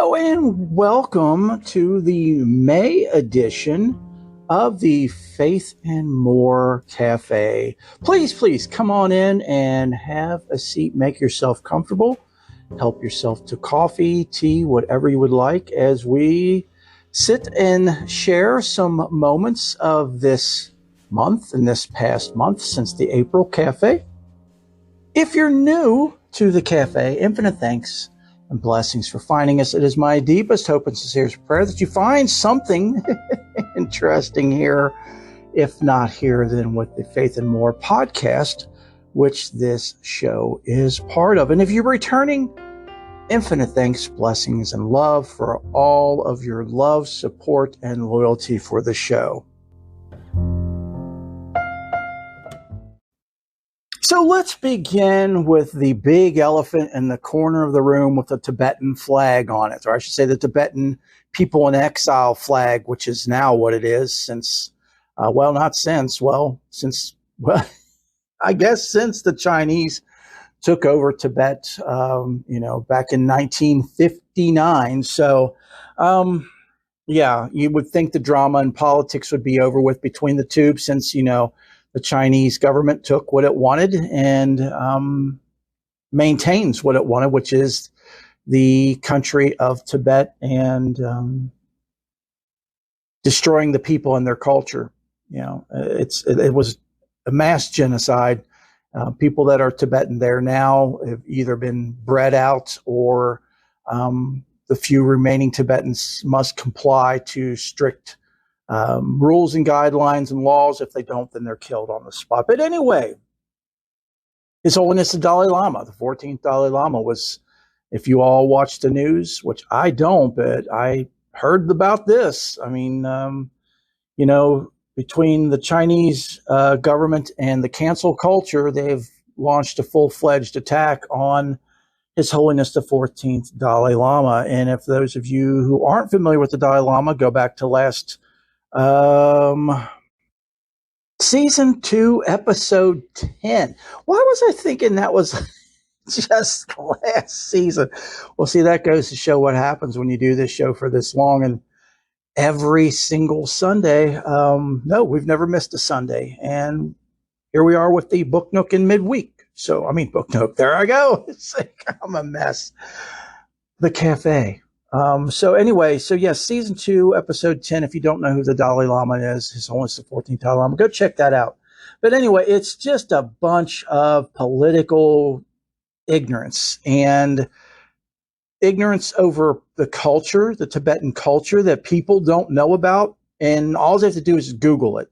Hello and welcome to the May edition of the Faith and More Café. Please come on in and have a seat. Make yourself comfortable. Help yourself to coffee, tea, whatever you would like as we sit and share some moments of this month and this past month since the April Cafe. If you're new to the cafe, infinite thanks and blessings for finding us. It is my deepest hope and sincerest prayer that you find something interesting here, if not here, then with the Faith and More podcast, which this show is part of. And if you're returning, infinite thanks, blessings, and love for all of your love, support, and loyalty for the show. So let's begin with the big elephant in the corner of the room with the Tibetan flag on it, or I should say the Tibetan people in exile flag, which is now what it is since, I guess since the Chinese took over Tibet, back in 1959. So, you would think the drama and politics would be over with between the two since, the Chinese government took what it wanted and maintains what it wanted, which is the country of Tibet and destroying the people and their culture. It was a mass genocide. People that are Tibetan there now have either been bred out or the few remaining Tibetans must comply to strict rules and guidelines and laws. If they don't, then they're killed on the spot. But anyway, His Holiness the Dalai Lama, the 14th Dalai Lama, was, if you all watch the news, which I don't, but I heard about this. I mean, between the Chinese government and the cancel culture, they've launched a full-fledged attack on His Holiness the 14th Dalai Lama. And if those of you who aren't familiar with the Dalai Lama, go back to last season 2, episode 10. Why was I thinking that was just last season? Well, see, that goes to show what happens when you do this show for this long and every single Sunday. No, we've never missed a Sunday. And here we are with the Book Nook in midweek. Book Nook, there I go. It's like, I'm a mess. The cafe. Yes, season 2, episode 10. If you don't know who the Dalai Lama is, His Holiness the 14th Dalai Lama, go check that out. But anyway, it's just a bunch of political ignorance and ignorance over the culture, the Tibetan culture that people don't know about. And all they have to do is Google it.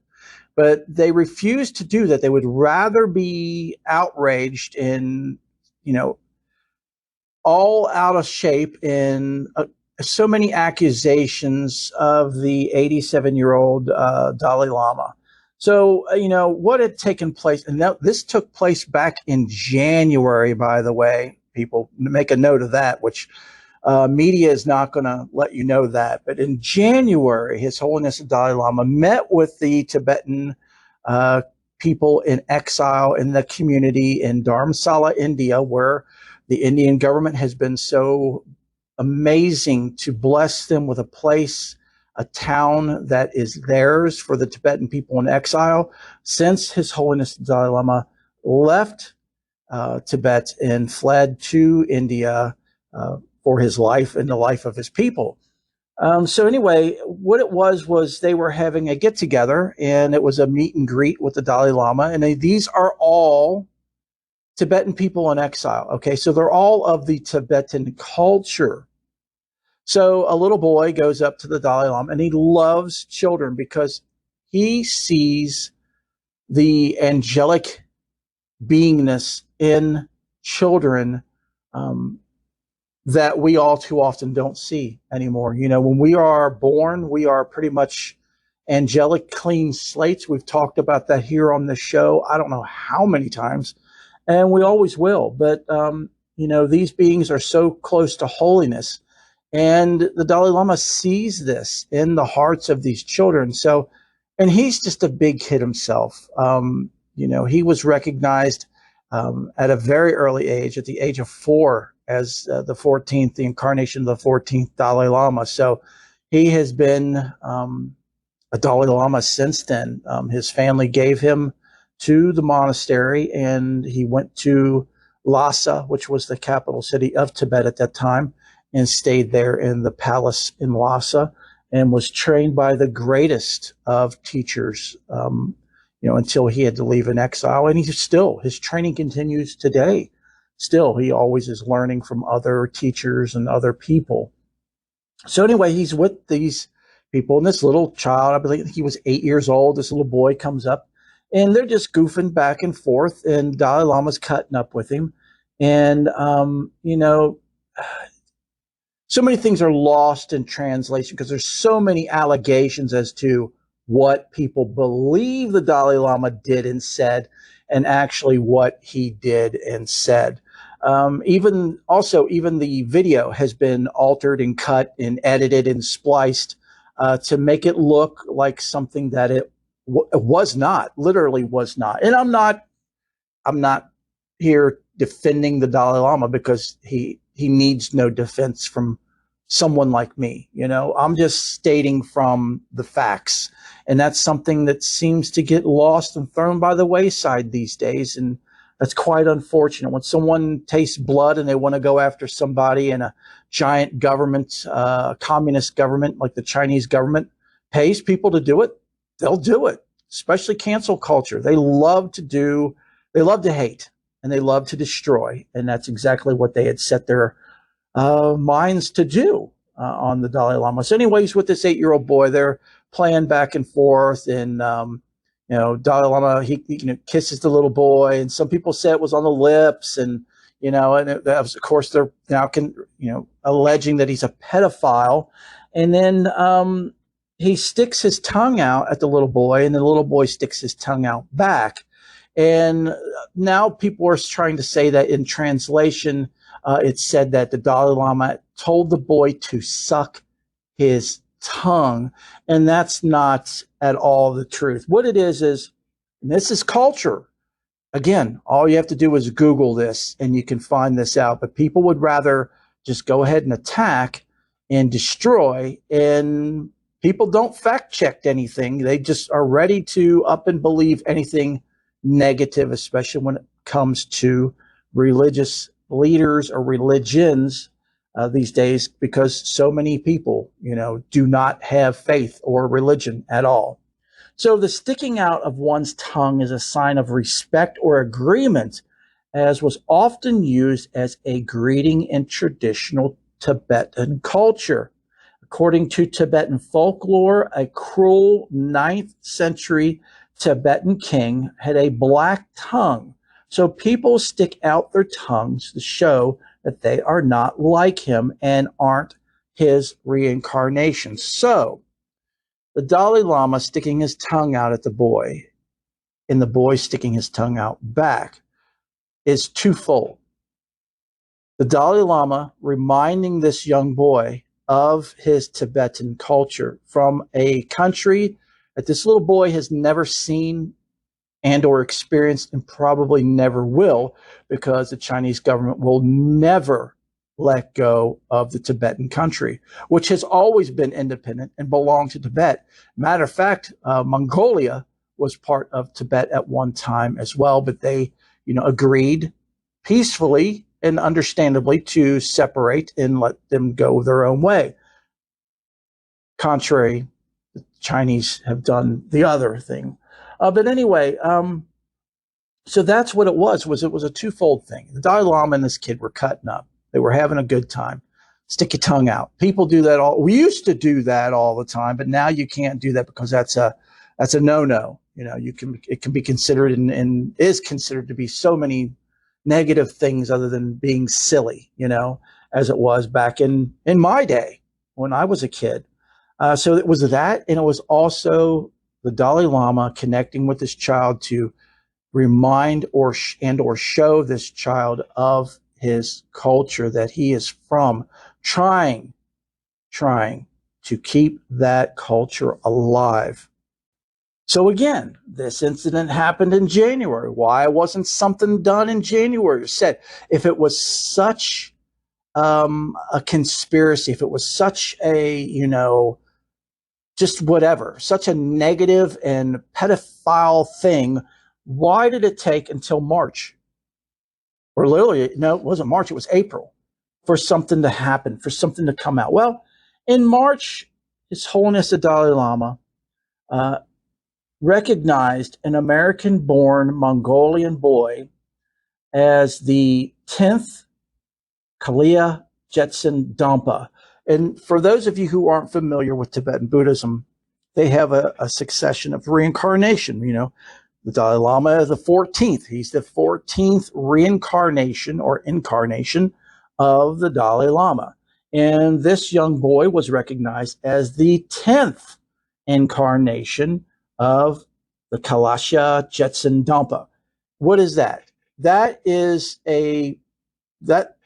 But they refuse to do that. They would rather be outraged and, all out of shape in so many accusations of the 87-year-old Dalai Lama. So, what had taken place, and this took place back in January, by the way. People make a note of that, which media is not going to let you know that. But in January, His Holiness the Dalai Lama met with the Tibetan people in exile in the community in Dharamsala, India, where the Indian government has been so amazing to bless them with a place, a town that is theirs for the Tibetan people in exile since His Holiness the Dalai Lama left Tibet and fled to India for his life and the life of his people. What it was they were having a get-together, and it was a meet and greet with the Dalai Lama. And these are all Tibetan people in exile. Okay, so they're all of the Tibetan culture. So a little boy goes up to the Dalai Lama, and he loves children because he sees the angelic beingness in children that we all too often don't see anymore. When we are born, we are pretty much angelic, clean slates. We've talked about that here on the show. I don't know how many times. And we always will. But, these beings are so close to holiness. And the Dalai Lama sees this in the hearts of these children. And he's just a big hit himself. He was recognized at a very early age, at the age of 4, as the incarnation of the 14th Dalai Lama. So he has been a Dalai Lama since then. His family gave him to the monastery, and he went to Lhasa, which was the capital city of Tibet at that time, and stayed there in the palace in Lhasa, and was trained by the greatest of teachers, until he had to leave in exile. And his training continues today. Still, he always is learning from other teachers and other people. So anyway, he's with these people, and this little child, I believe he was 8 years old, this little boy comes up, and they're just goofing back and forth, and Dalai Lama's cutting up with him. And, so many things are lost in translation because there's so many allegations as to what people believe the Dalai Lama did and said, and actually what he did and said. Even the video has been altered and cut and edited and spliced to make it look like something that it was not, literally was not. And I'm not here defending the Dalai Lama, because he needs no defense from someone like me. I'm just stating from the facts, and that's something that seems to get lost and thrown by the wayside these days. And that's quite unfortunate. When someone tastes blood and they want to go after somebody, and a giant government, communist government like the Chinese government pays people to do it, they'll do it. Especially cancel culture. They love to hate, and they love to destroy. And that's exactly what they had set their minds to do on the Dalai Lama. So anyways, with this 8-year-old boy, they're playing back and forth, and Dalai Lama, he kisses the little boy, and some people say it was on the lips, and that was, of course, they're now alleging that he's a pedophile. And then he sticks his tongue out at the little boy, and the little boy sticks his tongue out back. And now people are trying to say that in translation, it said that the Dalai Lama told the boy to suck his tongue, and that's not at all the truth. What it is, and this is culture. Again, all you have to do is Google this, and you can find this out. But people would rather just go ahead and attack and destroy, and people don't fact check anything. They just are ready to up and believe anything negative, especially when it comes to religious leaders or religions these days, because so many people, do not have faith or religion at all. So the sticking out of one's tongue is a sign of respect or agreement, as was often used as a greeting in traditional Tibetan culture. According to Tibetan folklore, a cruel 9th century Tibetan king had a black tongue. So people stick out their tongues to show that they are not like him and aren't his reincarnation. So the Dalai Lama sticking his tongue out at the boy, and the boy sticking his tongue out back, is twofold. The Dalai Lama reminding this young boy of his Tibetan culture from a country that this little boy has never seen and or experienced, and probably never will, because the Chinese government will never let go of the Tibetan country, which has always been independent and belonged to Tibet. Matter of fact, Mongolia was part of Tibet at one time as well, but they, agreed peacefully and understandably to separate and let them go their own way. Contrary, the Chinese have done the other thing. But anyway, so that's what it was a twofold thing. The Dalai Lama and this kid were cutting up. They were having a good time. Stick your tongue out. People do that we used to do that all the time, but now you can't do that, because that's a no-no. It can be considered and is considered to be so many negative things other than being silly, as it was back in my day when I was a kid. So it was that, and it was also the Dalai Lama connecting with this child to remind or show this child of his culture that he is from, trying to keep that culture alive. So again, this incident happened in January. Why wasn't something done in January? Said if it was such a conspiracy, if it was such a, just whatever, such a negative and pedophile thing, why did it take until March? Or literally, no, it wasn't March, it was April, for something to happen, for something to come out. Well, in March, His Holiness the Dalai Lama uh, recognized an American born Mongolian boy as the 10th Kalia Jetson Dampa. And for those of you who aren't familiar with Tibetan Buddhism, they have a succession of reincarnation. The Dalai Lama is the 14th. He's the 14th reincarnation or incarnation of the Dalai Lama. And this young boy was recognized as the 10th incarnation of the Kalasha Jetson Dampa. What is that? That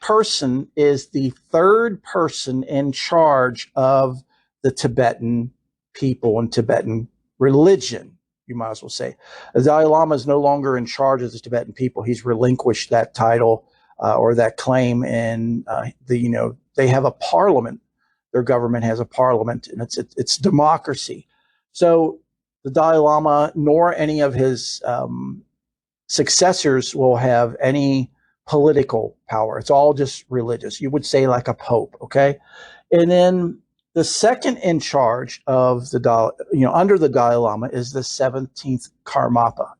person is the third person in charge of the Tibetan people and Tibetan religion, you might as well say. The Dalai Lama is no longer in charge of the Tibetan people. He's relinquished that title or that claim, and they have a parliament. Their government has a parliament, and it's democracy. So the Dalai Lama nor any of his successors will have any political power. It's all just religious. You would say like a pope, okay? And then the second in charge of the Dalai, under the Dalai Lama is the 17th Karmapa.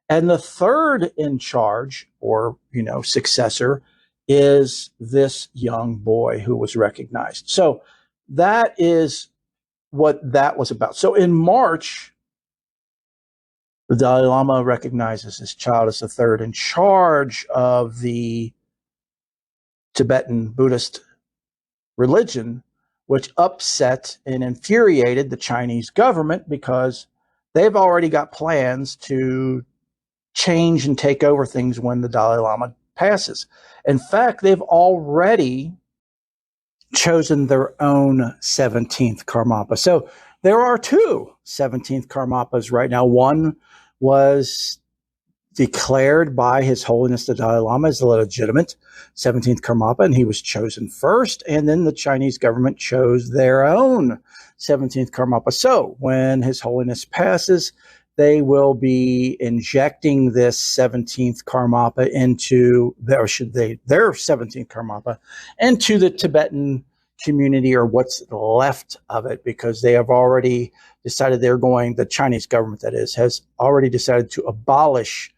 And the third in charge or, successor is this young boy who was recognized. So that is what that was about. So in March, the Dalai Lama recognizes his child as the third in charge of the Tibetan Buddhist religion, which upset and infuriated the Chinese government because they've already got plans to change and take over things when the Dalai Lama passes. In fact, they've already chosen their own 17th Karmapa. So there are two 17th Karmapas right now. One was declared by His Holiness the Dalai Lama as the legitimate 17th Karmapa, and he was chosen first, and then the Chinese government chose their own 17th Karmapa. So when His Holiness passes, they will be injecting this 17th Karmapa into, their 17th Karmapa into the Tibetan community, or what's left of it, because they have already decided the Chinese government, that is, has already decided to abolish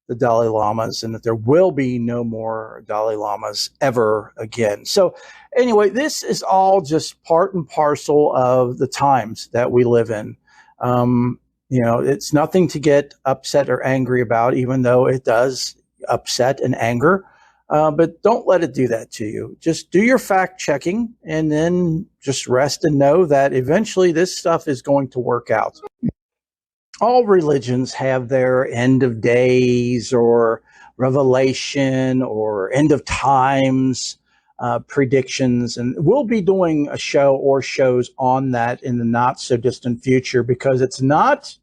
the Dalai Lamas, and that there will be no more Dalai Lamas ever again. So anyway, this is all just part and parcel of the times that we live in. It's nothing to get upset or angry about, even though it does upset and anger. But don't let it do that to you. Just do your fact checking and then just rest and know that eventually this stuff is going to work out. All religions have their end of days or revelation or end of times predictions. And we'll be doing a show or shows on that in the not so distant future, because it's not,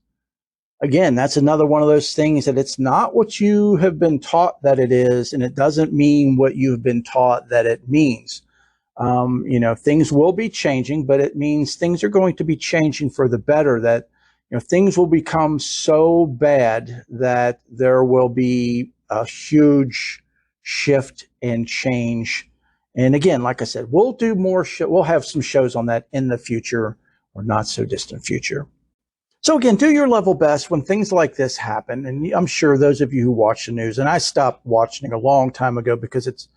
again, that's another one of those things that it's not what you have been taught that it is, and it doesn't mean what you've been taught that it means. Things will be changing, but it means things are going to be changing for the better, that things will become so bad that there will be a huge shift and change. And again, like I said, we'll do more. We'll have some shows on that in the future or not so distant future. So again, do your level best when things like this happen. And I'm sure those of you who watch the news, and I stopped watching a long time ago because it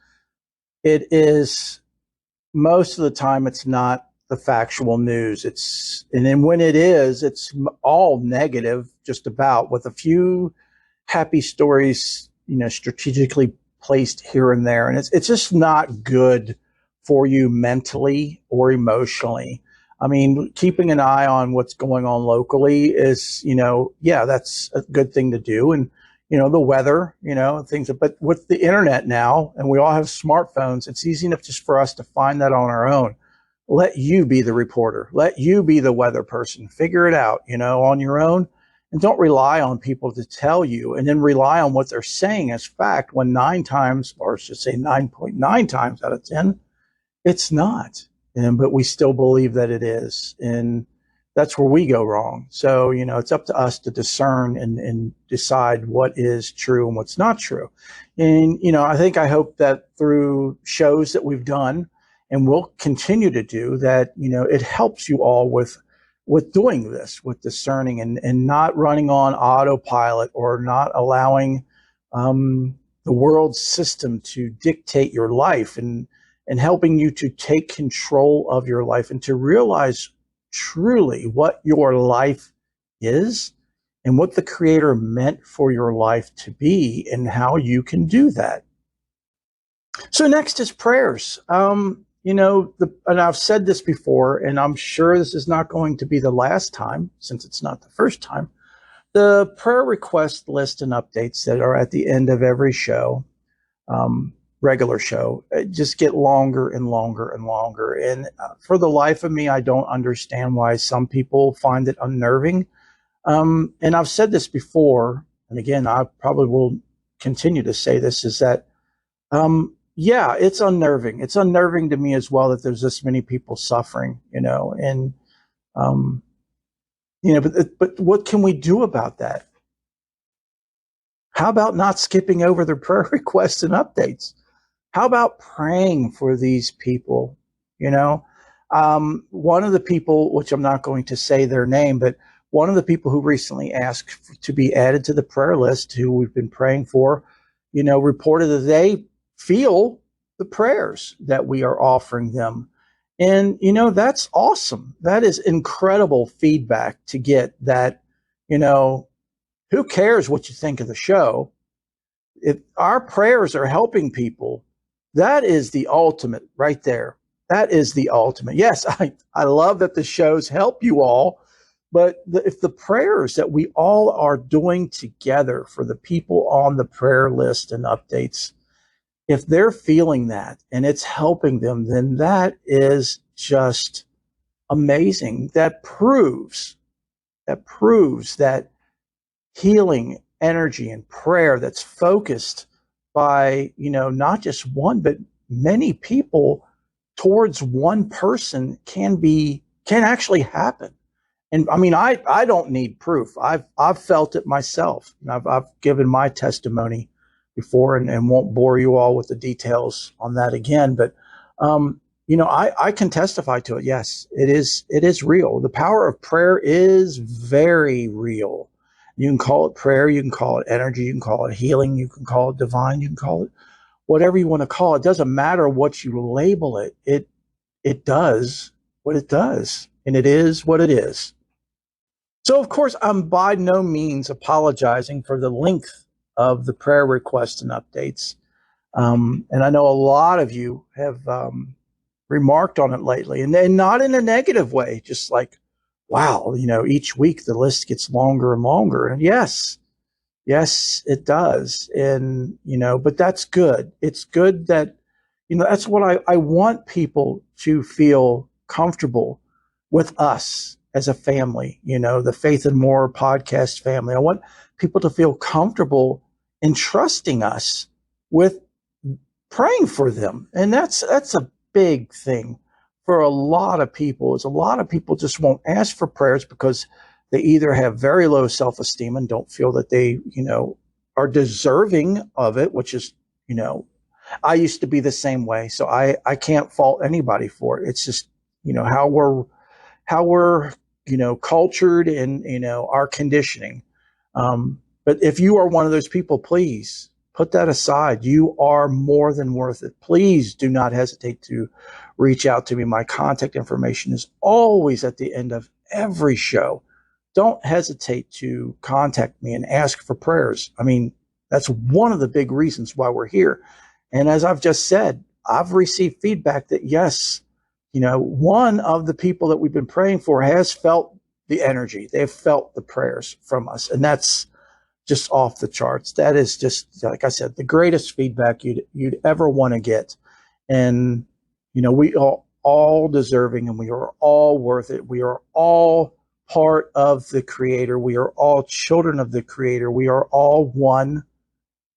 is most of the time it's not the factual news. And then when it is, it's all negative, just about, with a few happy stories, strategically placed here and there. And it's just not good for you mentally or emotionally. I mean, keeping an eye on what's going on locally is, that's a good thing to do. And, the weather, things, but with the internet now, and we all have smartphones, it's easy enough just for us to find that on our own. Let you be the reporter. Let you be the weather person. Figure it out, on your own. And don't rely on people to tell you and then rely on what they're saying as fact when 9 times, or I should say 9.9 times out of 10, it's not. But we still believe that it is. And that's where we go wrong. So, it's up to us to discern and decide what is true and what's not true. And, I hope that through shows that we've done and will continue to do that, it helps you all with doing this, with discerning and not running on autopilot or not allowing the world system to dictate your life and helping you to take control of your life and to realize truly what your life is and what the Creator meant for your life to be and how you can do that. So next is prayers. And I've said this before, and I'm sure this is not going to be the last time, since it's not the first time. The prayer request list and updates that are at the end of every show, regular show, just get longer and longer and longer. And for the life of me, I don't understand why some people find it unnerving. And I've said this before, and again, I probably will continue to say this, is that, yeah, it's unnerving. It's unnerving to me as well that there's this many people suffering, and, but what can we do about that? How about not skipping over the prayer requests and updates? How about praying for these people? One of the people, which I'm not going to say their name, but one of the people who recently asked to be added to the prayer list, who we've been praying for, reported that they feel the prayers that we are offering them. And, that's awesome. That is incredible feedback to get that, who cares what you think of the show? If our prayers are helping people, that is the ultimate right there. That is the ultimate. Yes, I love that the shows help you all, but if the prayers that we all are doing together for the people on the prayer list and updates, if they're feeling that and it's helping them, then that is just amazing. That proves that healing energy and prayer that's focused by, not just one, but many people towards one person can actually happen. And I mean, I don't need proof. I've felt it myself. I've given my testimony before and won't bore you all with the details on that again. But, I can testify to it. Yes, it is real. The power of prayer is very real. You can call it prayer. You can call it energy. You can call it healing. You can call it divine. You can call it whatever you want to call it. It doesn't matter what you label it. It does what it does, and it is what it is. So, of course, I'm by no means apologizing for the length of the prayer requests and updates. And I know a lot of you have remarked on it lately, and not in a negative way, just like, wow, each week the list gets longer and longer. And yes, it does. And, but that's good. It's good that, that's what I want people to feel comfortable with us as a family, the Faith and More podcast family. I want people to feel comfortable in trusting us with praying for them. And that's a big thing for a lot of people. Is a lot of people just won't ask for prayers because they either have very low self-esteem and don't feel that they, are deserving of it, which is, I used to be the same way. So I can't fault anybody for it. It's just, how we're, cultured and, our conditioning. But if you are one of those people, please put that aside. You are more than worth it. Please do not hesitate to reach out to me. My contact information is always at the end of every show. Don't hesitate to contact me and ask for prayers. I mean, that's one of the big reasons why we're here. And as I've just said, I've received feedback that yes, one of the people that we've been praying for has felt the energy. They've felt the prayers from us. And that's just off the charts. That is just, like I said, the greatest feedback you'd ever want to get. And, we are all deserving and we are all worth it. We are all part of the Creator. We are all children of the Creator. We are all one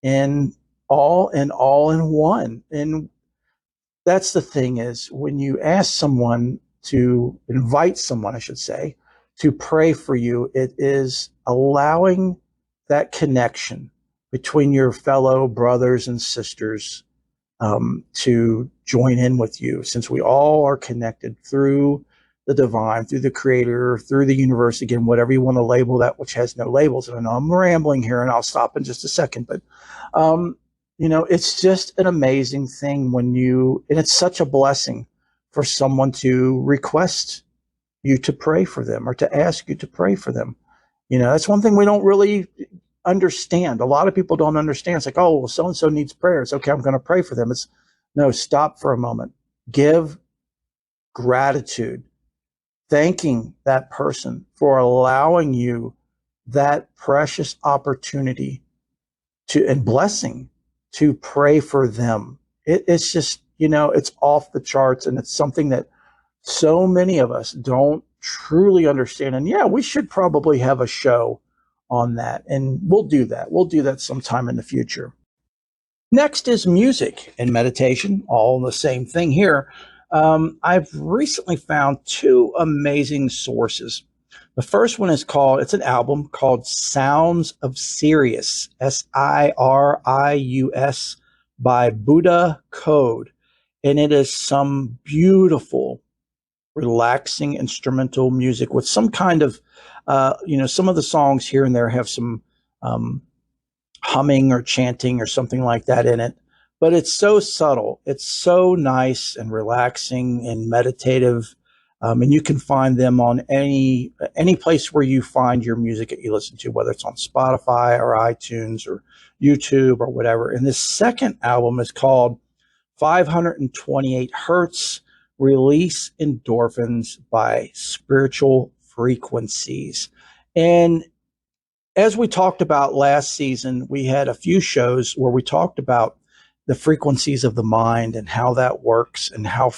in all and all in one. And that's the thing, is when you ask someone to invite someone, I should say, to pray for you, it is allowing that connection between your fellow brothers and sisters to join in with you, since we all are connected through the divine, through the Creator, through the universe, again, whatever you want to label that, which has no labels. And I know I'm rambling here, and I'll stop in just a second, but it's just an amazing thing and it's such a blessing for someone to request you to pray for them, or to ask you to pray for them. That's one thing we don't really understand. A lot of people don't understand. It's like, oh, well, so-and-so needs prayers. Okay, I'm going to pray for them. No, stop for a moment. Give gratitude, thanking that person for allowing you that precious opportunity and blessing to pray for them. It's just, it's off the charts, and it's something that so many of us don't truly understand. And yeah, we should probably have a show on that, and we'll do that. We'll do that sometime in the future. Next is music and meditation, all the same thing here. I've recently found two amazing sources. The first one it's an album called Sounds of Sirius, Sirius, by Buddha Code. And it is some beautiful, relaxing instrumental music with some kind of, some of the songs here and there have some humming or chanting or something like that in it. But it's so subtle. It's so nice and relaxing and meditative. And you can find them on any place where you find your music that you listen to, whether it's on Spotify or iTunes or YouTube or whatever. And this second album is called 528 Hertz, Release Endorphins by Spiritual Frequencies. And as we talked about last season, we had a few shows where we talked about the frequencies of the mind and how that works, and how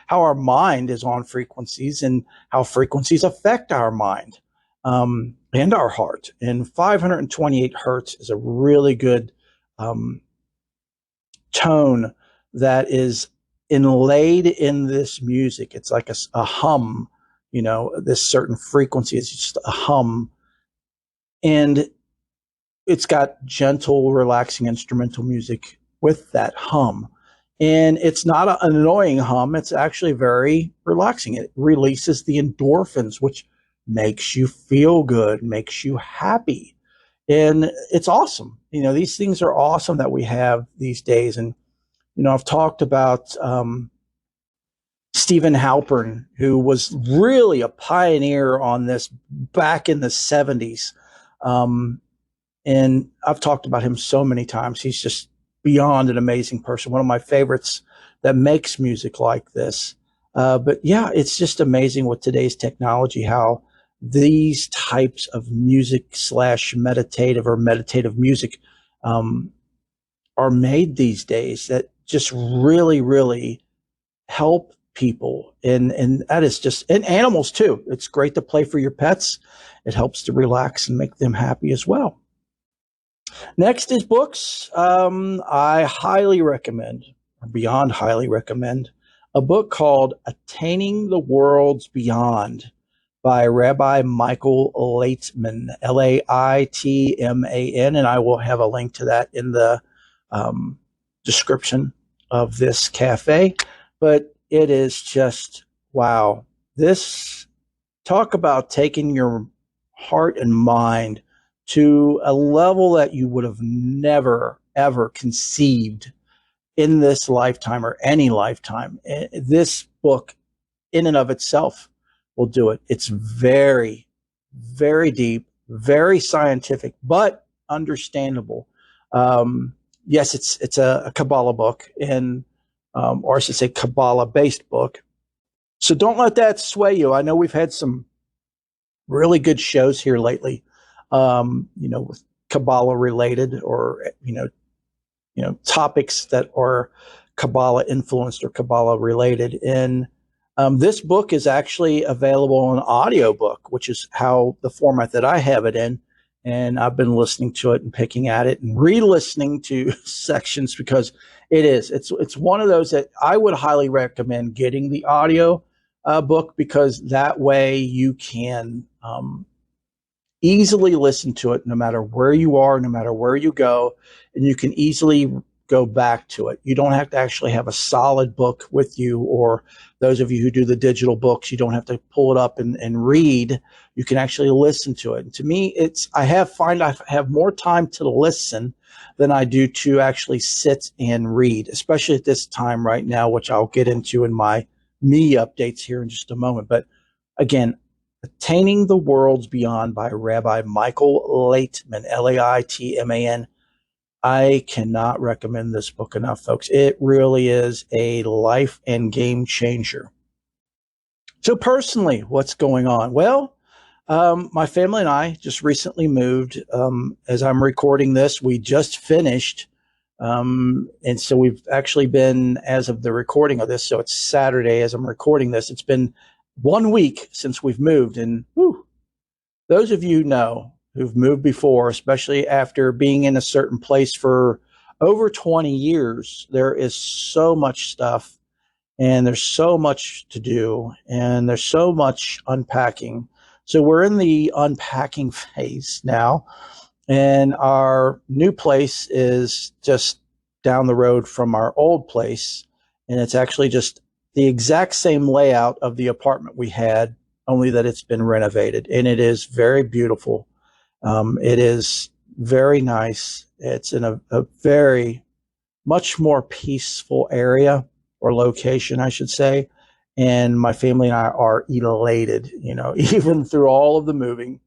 our mind is on frequencies, and how frequencies affect our mind and our heart. And 528 Hertz is a really good tone that is inlaid in this music. It's like a hum, this certain frequency is just a hum. And it's got gentle, relaxing instrumental music with that hum. And it's not an annoying hum. It's actually very relaxing. It releases the endorphins, which makes you feel good, makes you happy. And it's awesome. These things are awesome that we have these days. And, I've talked about Stephen Halpern, who was really a pioneer on this back in the 70s. And I've talked about him so many times. He's just beyond an amazing person. One of my favorites that makes music like this. But yeah, it's just amazing with today's technology, how these types of music / meditative music are made these days that just really, really help people. And that is just, and animals too. It's great to play for your pets. It helps to relax and make them happy as well. Next is books. I highly recommend, beyond highly recommend, a book called Attaining the World's Beyond by Rabbi Michael Laitman, Laitman. And I will have a link to that in the description of this cafe. But it is just, wow. Talk about taking your heart and mind to a level that you would have never, ever conceived in this lifetime or any lifetime. This book in and of itself will do it. It's very, very deep, very scientific, but understandable. Yes, it's a Kabbalah book, or I should say Kabbalah-based book. So don't let that sway you. I know we've had some really good shows here lately, with Kabbalah related, or topics that are Kabbalah influenced or Kabbalah related. And This book is actually available on audiobook, which is how the format that I have it in. And I've been listening to it and picking at it and re-listening to sections because it's one of those that I would highly recommend getting the audio book, because that way you can easily listen to it no matter where you are, no matter where you go, and you can easily go back to it. You don't have to actually have a solid book with you, or those of you who do the digital books, you don't have to pull it up and read. You can actually listen to it. And to me, I have more time to listen than I do to actually sit and read, especially at this time right now, which I'll get into in my me updates here in just a moment. But again, Attaining the Worlds Beyond by Rabbi Michael Laitman, Laitman. I cannot recommend this book enough, folks. It really is a life and game changer. So personally, what's going on? Well, my family and I just recently moved. As I'm recording this, we just finished. And so we've actually been, as of the recording of this, so it's Saturday as I'm recording this, it's been 1 week since we've moved. And whew, those of you know who've moved before, especially after being in a certain place for over 20 years, there is so much stuff and there's so much to do and there's so much unpacking. So we're in the unpacking phase now, and our new place is just down the road from our old place. And it's actually just the exact same layout of the apartment we had, only that it's been renovated. And it is very beautiful. It is very nice. It's in a very much more peaceful area, or location, I should say. And my family and I are elated, even through all of the moving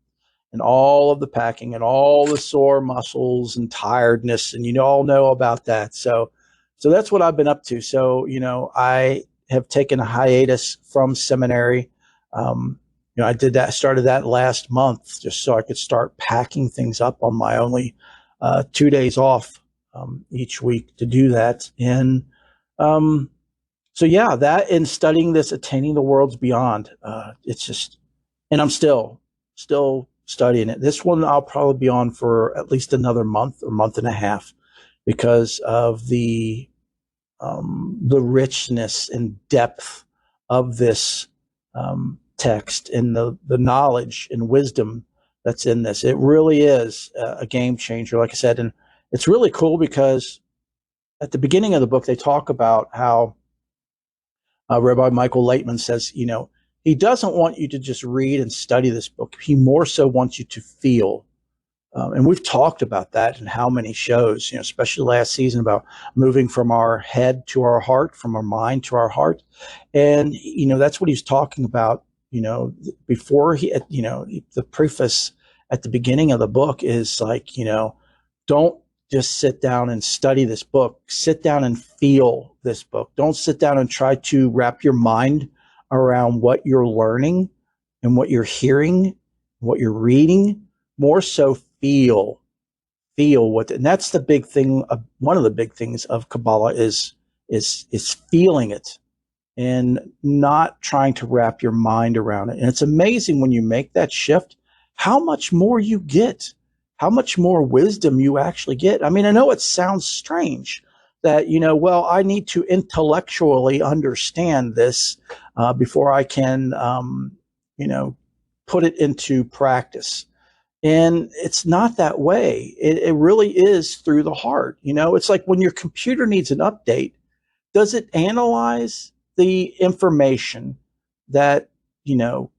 and all of the packing and all the sore muscles and tiredness. And you all know about that. So that's what I've been up to. So, I have taken a hiatus from seminary. I started that last month just so I could start packing things up on my only 2 days off each week to do that. And so, yeah, that and studying this, Attaining the Worlds Beyond, it's just, and I'm still studying it. This one I'll probably be on for at least another month or month and a half, because of the richness and depth of this text and the knowledge and wisdom that's in this. It really is a game changer, like I said. And it's really cool because at the beginning of the book, they talk about how Rabbi Michael Laitman says, he doesn't want you to just read and study this book. He more so wants you to feel. And we've talked about that in how many shows, especially last season, about moving from our head to our heart, from our mind to our heart. And, that's what he's talking about, before the preface at the beginning of the book is like, don't just sit down and study this book. Sit down and feel this book. Don't sit down and try to wrap your mind around what you're learning and what you're hearing, what you're reading. More so feel what, and that's the big thing. One of the big things of Kabbalah is feeling it and not trying to wrap your mind around it. And it's amazing when you make that shift, how much more you get, how much more wisdom you actually get. I mean, I know it sounds strange that, I need to intellectually understand this before I can, put it into practice. And it's not that way. It really is through the heart. It's like when your computer needs an update, does it analyze the information that,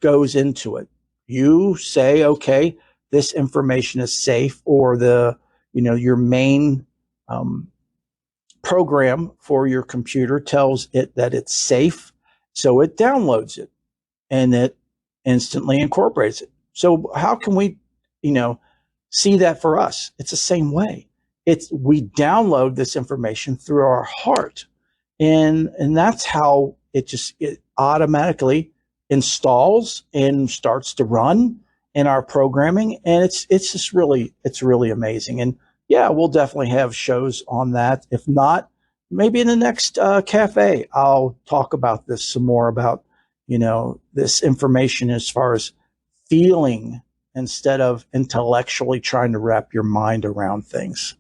goes into it? You say, okay, this information is safe, or your main program for your computer tells it that it's safe. So it downloads it and it instantly incorporates it. So how can we, see that for us? It's the same way. We download this information through our heart, and that's how it automatically installs and starts to run in our programming. And it's really amazing. And yeah, we'll definitely have shows on that. If not, maybe in the next cafe, I'll talk about this some more, about this information as far as feeling instead of intellectually trying to wrap your mind around things.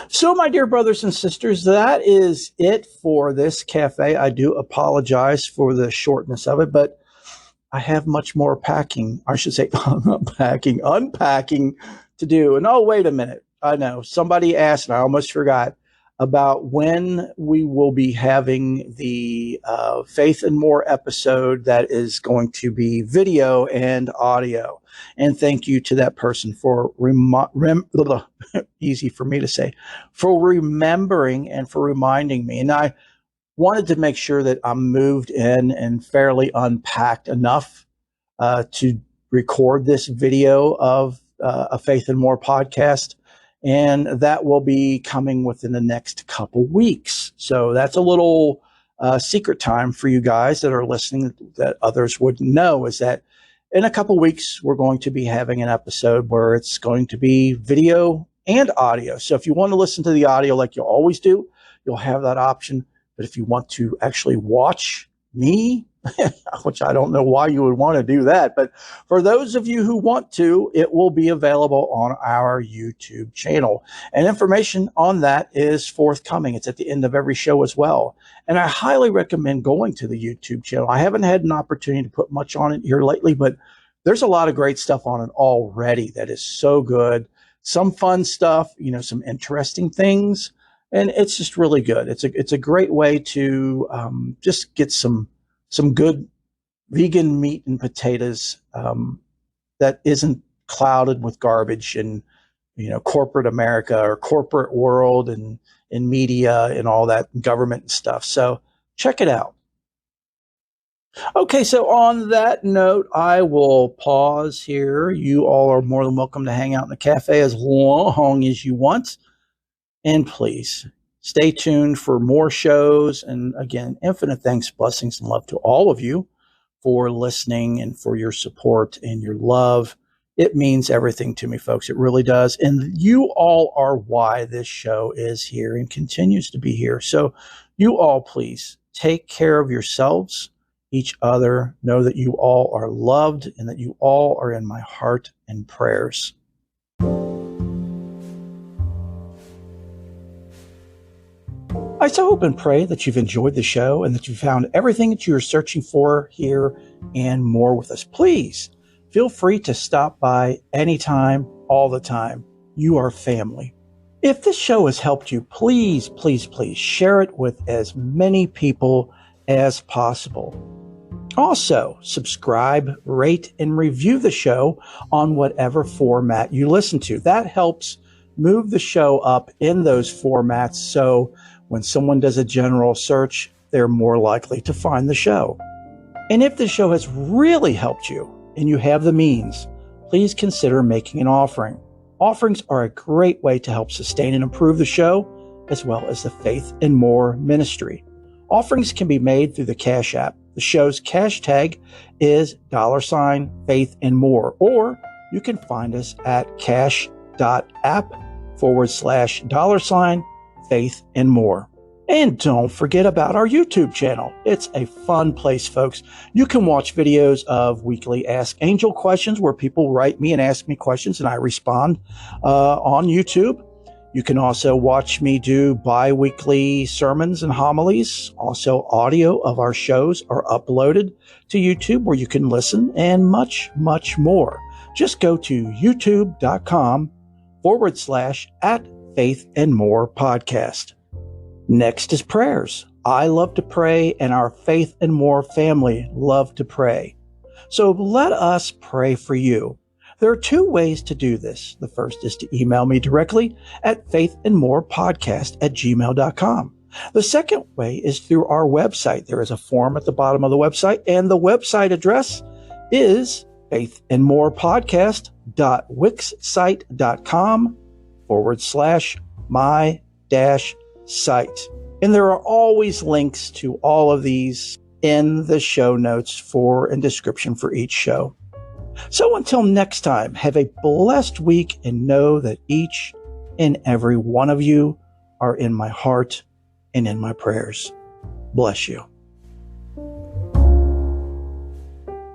So, my dear brothers and sisters, that is it for this cafe. I do apologize for the shortness of it, but I have much more unpacking to do. And oh, wait a minute. I know somebody asked, and I almost forgot, about when we will be having the Faith and More episode that is going to be video and audio. And thank you to that person for easy for me to say, for remembering and for reminding me. And I wanted to make sure that I'm moved in and fairly unpacked enough to record this video of a Faith and More podcast. And that will be coming within the next couple weeks. So that's a little secret time for you guys that are listening that others wouldn't know, is that in a couple weeks, we're going to be having an episode where it's going to be video and audio. So if you want to listen to the audio like you always do, you'll have that option. But if you want to actually watch me, which I don't know why you would want to do that, but for those of you who want to, it will be available on our YouTube channel. And information on that is forthcoming. It's at the end of every show as well. And I highly recommend going to the YouTube channel. I haven't had an opportunity to put much on it here lately, but there's a lot of great stuff on it already that is so good. Some fun stuff, some interesting things. And it's just really good. It's a great way to just get some good vegan meat and potatoes that isn't clouded with garbage and corporate America or corporate world and media and all that government and stuff. So check it out. Okay, so on that note, I will pause here. You all are more than welcome to hang out in the cafe as long as you want. And please stay tuned for more shows. And again, infinite thanks, blessings, and love to all of you for listening and for your support and your love. It means everything to me, folks. It really does. And you all are why this show is here and continues to be here. So you all, please take care of yourselves, each other. Know that you all are loved and that you all are in my heart and prayers. I so hope and pray that you've enjoyed the show and that you found everything that you're searching for here and more with us. Please feel free to stop by anytime, all the time. You are family. If this show has helped you, please, please, please share it with as many people as possible. Also, subscribe, rate, and review the show on whatever format you listen to. That helps move the show up in those formats, so when someone does a general search, they're more likely to find the show. And if the show has really helped you and you have the means, please consider making an offering. Offerings are a great way to help sustain and improve the show, as well as the Faith and More ministry. Offerings can be made through the Cash App. The show's cash tag is $Faith and More, or you can find us at cash.app/$Faith and More. And don't forget about our YouTube channel. It's a fun place, folks. You can watch videos of weekly Ask Angel questions where people write me and ask me questions and I respond on YouTube. You can also watch me do bi-weekly sermons and homilies. Also, audio of our shows are uploaded to YouTube where you can listen, and much, much more. Just go to youtube.com/@Faith and More podcast. Next is prayers. I love to pray, and our Faith and More family love to pray. So let us pray for you. There are two ways to do this. The first is to email me directly at faithandmorepodcast@gmail.com. The second way is through our website. There is a form at the bottom of the website, and the website address is faithandmorepodcast.wixsite.com/my-site. And there are always links to all of these in the show notes for and description for each show. So until next time, have a blessed week and know that each and every one of you are in my heart and in my prayers. Bless you.